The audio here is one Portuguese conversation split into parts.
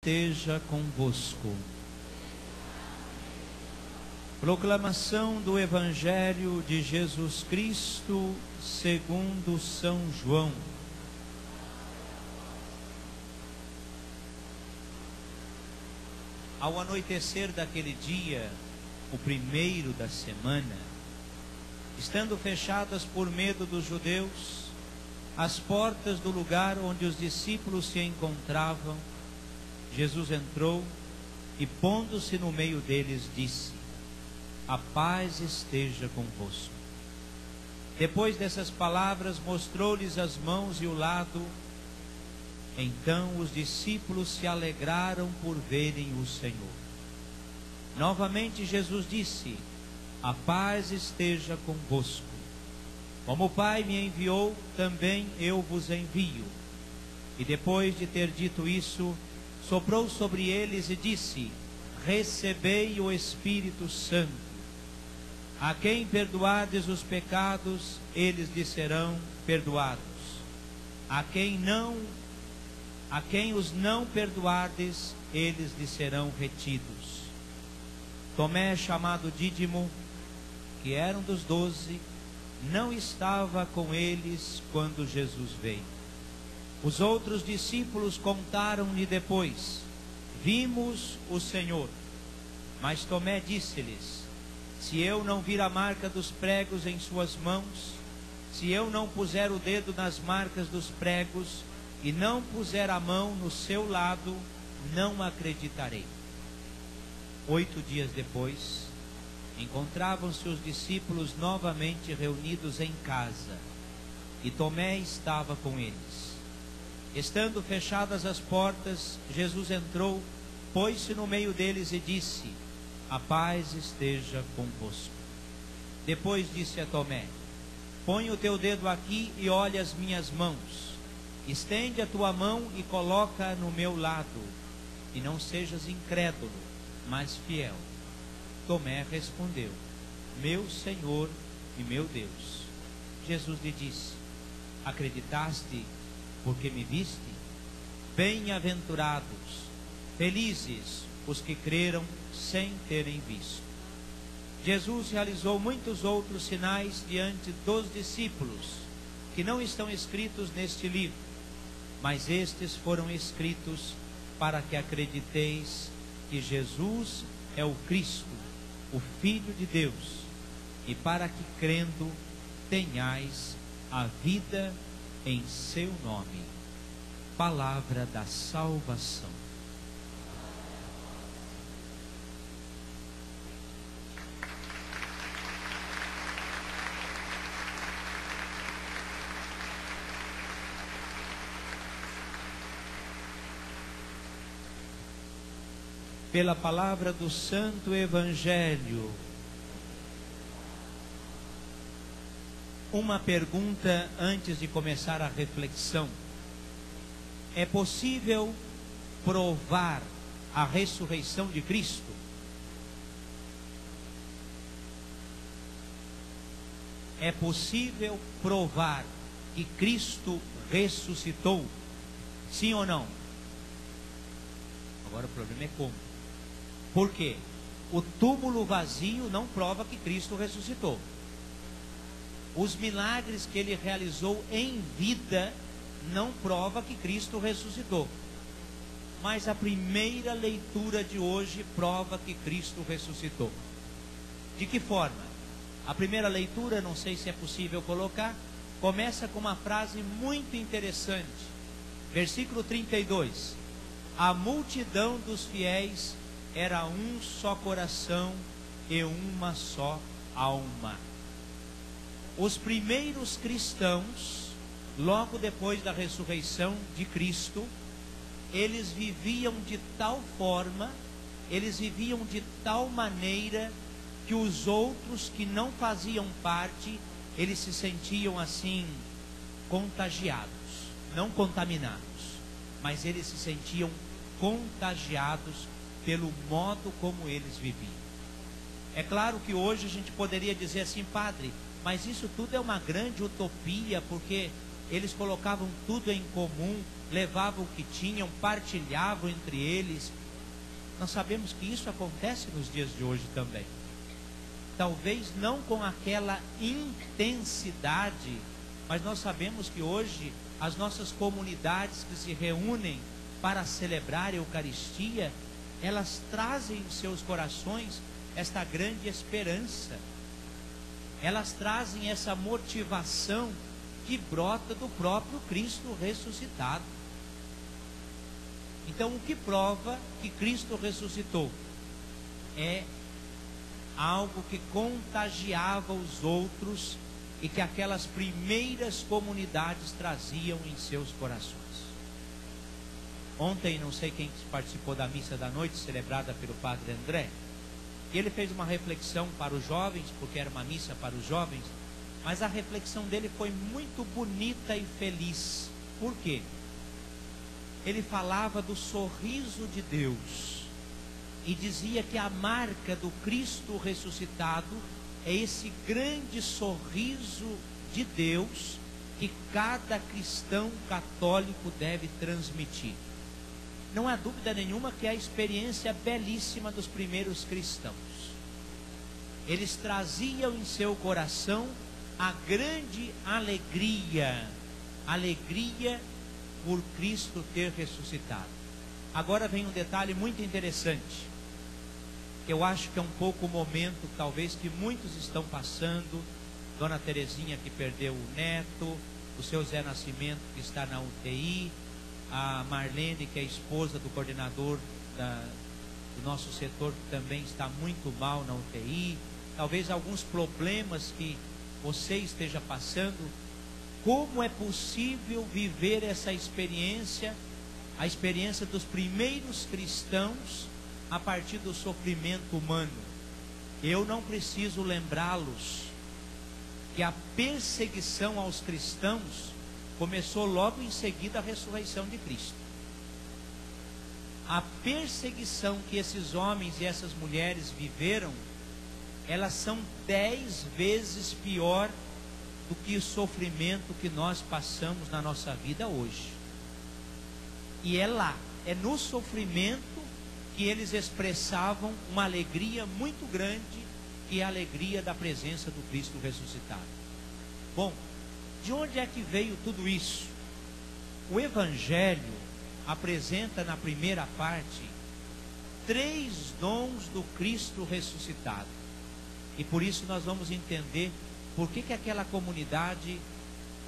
esteja convosco. Proclamação do Evangelho de Jesus Cristo segundo São João. Ao anoitecer daquele dia, o primeiro da semana, estando fechadas por medo dos judeus as portas do lugar onde os discípulos se encontravam, Jesus entrou e, pondo-se no meio deles, disse: a paz esteja convosco. Depois dessas palavras, mostrou-lhes as mãos e o lado. Então os discípulos se alegraram por verem o Senhor. Novamente Jesus disse: a paz esteja convosco. Como o Pai me enviou, também eu vos envio. E depois de ter dito isso, soprou sobre eles e disse: recebei o Espírito Santo. A quem perdoardes os pecados, eles lhes serão perdoados. A quem os não perdoardes, eles lhes serão retidos. Tomé, chamado Dídimo, que era um dos 12, não estava com eles quando Jesus veio. Os outros discípulos contaram-lhe depois: vimos o Senhor. Mas Tomé disse-lhes: se eu não vir a marca dos pregos em suas mãos, se eu não puser o dedo nas marcas dos pregos e não puser a mão no seu lado, não acreditarei. 8 dias depois, encontravam-se os discípulos novamente reunidos em casa, e Tomé estava com eles. Estando fechadas as portas, Jesus entrou, pôs-se no meio deles e disse: a paz esteja convosco. Depois disse a Tomé: põe o teu dedo aqui e olha as minhas mãos. Estende a tua mão e coloca no meu lado, e não sejas incrédulo, mas fiel. Tomé respondeu: meu Senhor e meu Deus. Jesus lhe disse: acreditaste porque me viste? Bem-aventurados, felizes os que creram sem terem visto. Jesus realizou muitos outros sinais diante dos discípulos, que não estão escritos neste livro, mas estes foram escritos para que acrediteis que Jesus é o Cristo, o Filho de Deus, e para que, crendo, tenhais a vida em seu nome. Palavra da salvação. Pela palavra do Santo Evangelho. Uma pergunta antes de começar a reflexão: é possível provar a ressurreição de Cristo? É possível provar que Cristo ressuscitou? Sim ou não? Agora o problema é como. Por quê? O túmulo vazio não prova que Cristo ressuscitou. Os milagres que ele realizou em vida não prova que Cristo ressuscitou. Mas a primeira leitura de hoje prova que Cristo ressuscitou. De que forma? A primeira leitura, não sei se é possível colocar, começa com uma frase muito interessante. Versículo 32. A multidão dos fiéis era um só coração e uma só alma. Os primeiros cristãos, logo depois da ressurreição de Cristo, eles viviam de tal forma, eles viviam de tal maneira, que os outros que não faziam parte, eles se sentiam assim, contagiados, não contaminados, mas eles se sentiam contagiados pelo modo como eles viviam. É claro que hoje a gente poderia dizer assim: padre, mas isso tudo é uma grande utopia, porque eles colocavam tudo em comum. levavam o que tinham, partilhavam entre eles. Nós sabemos que isso acontece nos dias de hoje também. Talvez não com aquela intensidade, mas nós sabemos que hoje as nossas comunidades que se reúnem para celebrar a Eucaristia, elas trazem em seus corações esta grande esperança. Elas trazem essa motivação que brota do próprio Cristo ressuscitado. Então, o que prova que Cristo ressuscitou é algo que contagiava os outros e que aquelas primeiras comunidades traziam em seus corações. Ontem, não sei quem participou da missa da noite, celebrada pelo Padre André, e ele fez uma reflexão para os jovens, porque era uma missa para os jovens, mas a reflexão dele foi muito bonita e feliz. Por quê? Ele falava do sorriso de Deus e dizia que a marca do Cristo ressuscitado é esse grande sorriso de Deus que cada cristão católico deve transmitir. Não há dúvida nenhuma que é a experiência belíssima dos primeiros cristãos. Eles traziam em seu coração a grande alegria por Cristo ter ressuscitado. Agora vem um detalhe muito interessante, que eu acho que é um pouco o momento, talvez, que muitos estão passando. Dona Terezinha, que perdeu o neto, o seu Zé Nascimento, que está na UTI, a Marlene, que é esposa do coordenador do nosso setor, que também está muito mal na UTI, talvez alguns problemas que você esteja passando. Como é possível viver essa experiência, a experiência dos primeiros cristãos, a partir do sofrimento humano? Eu não preciso lembrá-los que a perseguição aos cristãos começou logo em seguida à ressurreição de Cristo. A perseguição que esses homens e essas mulheres viveram, elas são 10 vezes pior do que o sofrimento que nós passamos na nossa vida hoje. E é lá, é no sofrimento que eles expressavam uma alegria muito grande, que é a alegria da presença do Cristo ressuscitado. Bom, de onde é que veio tudo isso? O Evangelho apresenta na primeira parte 3 dons do Cristo ressuscitado. E por isso nós vamos entender por que aquela comunidade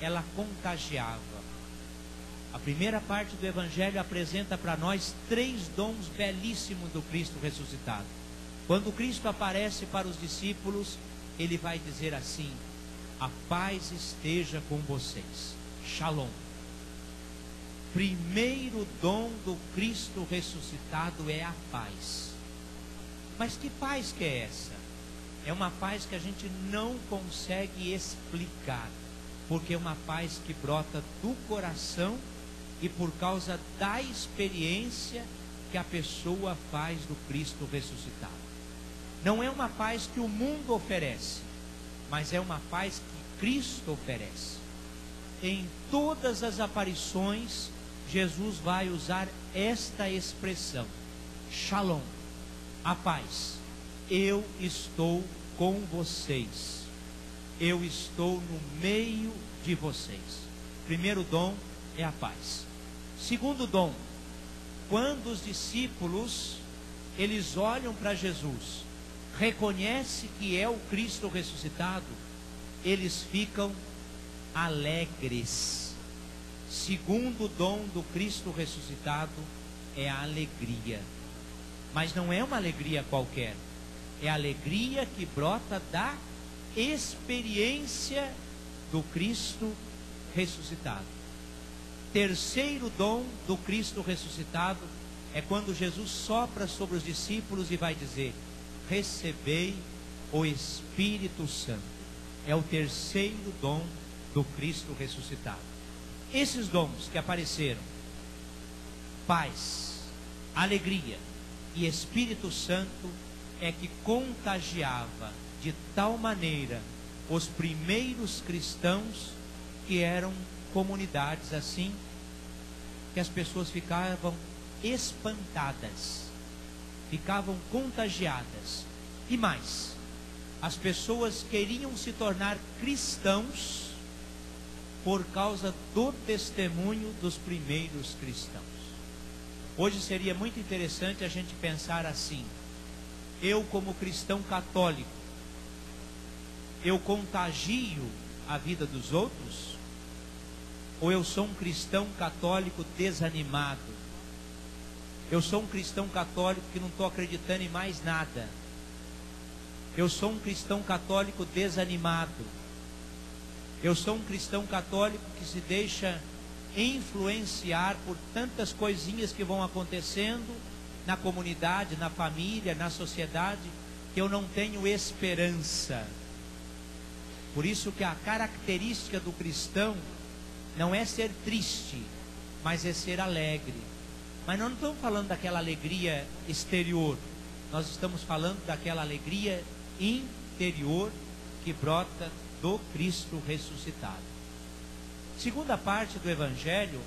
ela contagiava. A primeira parte do Evangelho apresenta para nós 3 dons belíssimos do Cristo ressuscitado. Quando Cristo aparece para os discípulos, ele vai dizer assim: a paz esteja com vocês. Shalom. Primeiro dom do Cristo ressuscitado é a paz. Mas que paz que é essa? É uma paz que a gente não consegue explicar, porque é uma paz que brota do coração e por causa da experiência que a pessoa faz do Cristo ressuscitado. Não é uma paz que o mundo oferece, mas é uma paz que Cristo oferece. Em todas as aparições, Jesus vai usar esta expressão: Shalom, a paz. Eu estou com vocês. Eu estou no meio de vocês. Primeiro dom é a paz. Segundo dom, quando os discípulos eles olham para Jesus, reconhecem que é o Cristo ressuscitado, eles ficam alegres. Segundo dom do Cristo ressuscitado é a alegria. Mas não é uma alegria qualquer. É a alegria que brota da experiência do Cristo ressuscitado. Terceiro dom do Cristo ressuscitado é quando Jesus sopra sobre os discípulos e vai dizer: recebei o Espírito Santo. É o terceiro dom do Cristo ressuscitado. Esses dons que apareceram, paz, alegria e Espírito Santo, é que contagiava de tal maneira os primeiros cristãos, que eram comunidades assim, que as pessoas ficavam espantadas, ficavam contagiadas. E mais, as pessoas queriam se tornar cristãos por causa do testemunho dos primeiros cristãos. Hoje seria muito interessante a gente pensar assim: eu, como cristão católico, eu contagio a vida dos outros? Ou eu sou um cristão católico desanimado? Eu sou um cristão católico que não estou acreditando em mais nada. Eu sou um cristão católico desanimado. Eu sou um cristão católico que se deixa influenciar por tantas coisinhas que vão acontecendo na comunidade, na família, na sociedade, que eu não tenho esperança. Por isso que a característica do cristão não é ser triste, mas é ser alegre. Mas nós não estamos falando daquela alegria exterior, nós estamos falando daquela alegria interior que brota do Cristo ressuscitado. Segunda parte do Evangelho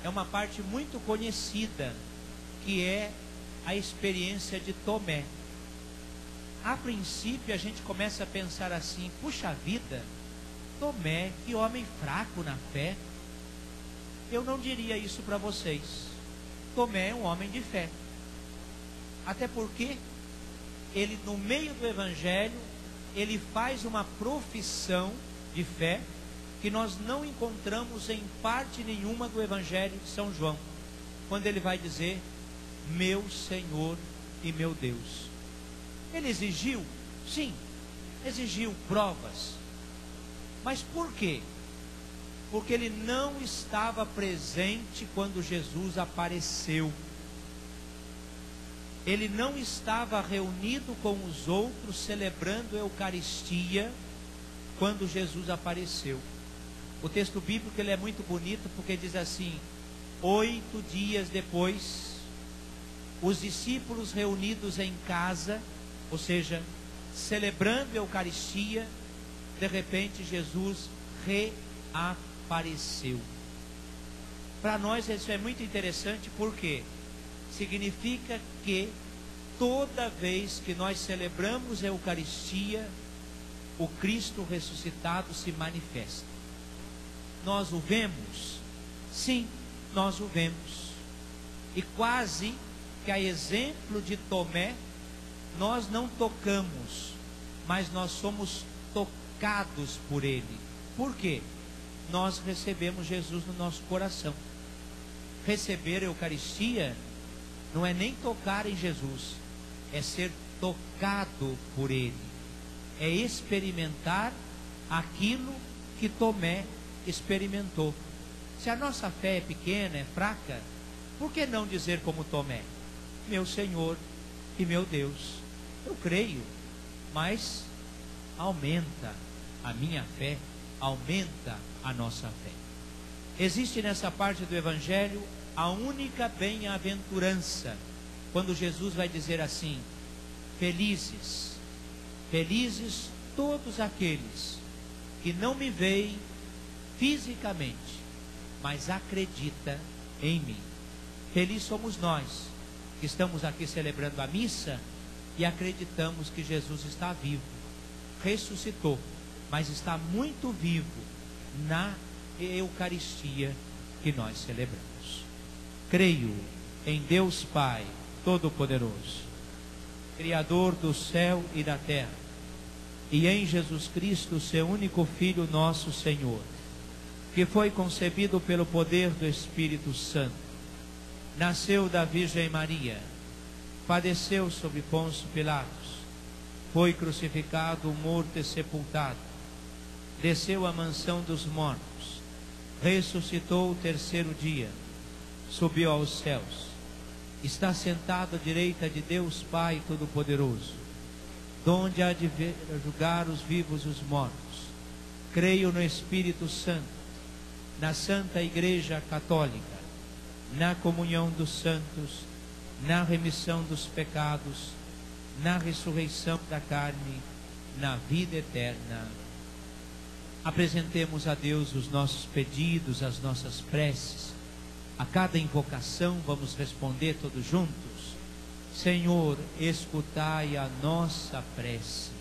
é uma parte muito conhecida, que é a experiência de Tomé. A princípio a gente começa a pensar assim: puxa vida, Tomé, que homem fraco na fé. Eu não diria isso para vocês. Tomé é um homem de fé. Até porque ele, no meio do Evangelho, ele faz uma profissão de fé que nós não encontramos em parte nenhuma do Evangelho de São João, quando ele vai dizer: meu Senhor e meu Deus. Ele exigiu? Sim, exigiu provas. Mas por quê? Porque ele não estava presente quando Jesus apareceu. Ele não estava reunido com os outros celebrando a Eucaristia quando Jesus apareceu. O texto bíblico ele é muito bonito, porque diz assim: 8 dias depois, os discípulos reunidos em casa, ou seja, celebrando a Eucaristia, de repente Jesus reapareceu. Para nós isso é muito interessante, porque significa que toda vez que nós celebramos a Eucaristia, o Cristo ressuscitado se manifesta. Nós o vemos? Sim, nós o vemos. E quase que a exemplo de Tomé, nós não tocamos, mas nós somos tocados por ele. Por quê? Nós recebemos Jesus no nosso coração. Receber a Eucaristia não é nem tocar em Jesus, é ser tocado por ele, é experimentar aquilo que Tomé experimentou. Se a nossa fé é pequena, é fraca, por que não dizer como Tomé: meu Senhor e meu Deus? Eu creio, mas aumenta a minha fé, aumenta a nossa fé. Existe nessa parte do Evangelho a única bem-aventurança, quando Jesus vai dizer assim: felizes, felizes todos aqueles que não me veem fisicamente, mas acredita em mim. Felizes somos nós que estamos aqui celebrando a missa e acreditamos que Jesus está vivo, ressuscitou, mas está muito vivo na Eucaristia que nós celebramos. Creio em Deus Pai Todo-Poderoso, Criador do céu e da terra, e em Jesus Cristo, seu único Filho, nosso Senhor, que foi concebido pelo poder do Espírito Santo, nasceu da Virgem Maria, padeceu sob Pôncio Pilatos, foi crucificado, morto e sepultado, desceu à mansão dos mortos, ressuscitou o terceiro dia, subiu aos céus, está sentado à direita de Deus Pai Todo-Poderoso, donde há de julgar os vivos e os mortos. Creio no Espírito Santo, na Santa Igreja Católica, na comunhão dos santos, na remissão dos pecados, na ressurreição da carne, na vida eterna. Apresentemos a Deus os nossos pedidos, as nossas preces, A cada invocação vamos responder todos juntos: Senhor, escutai a nossa prece.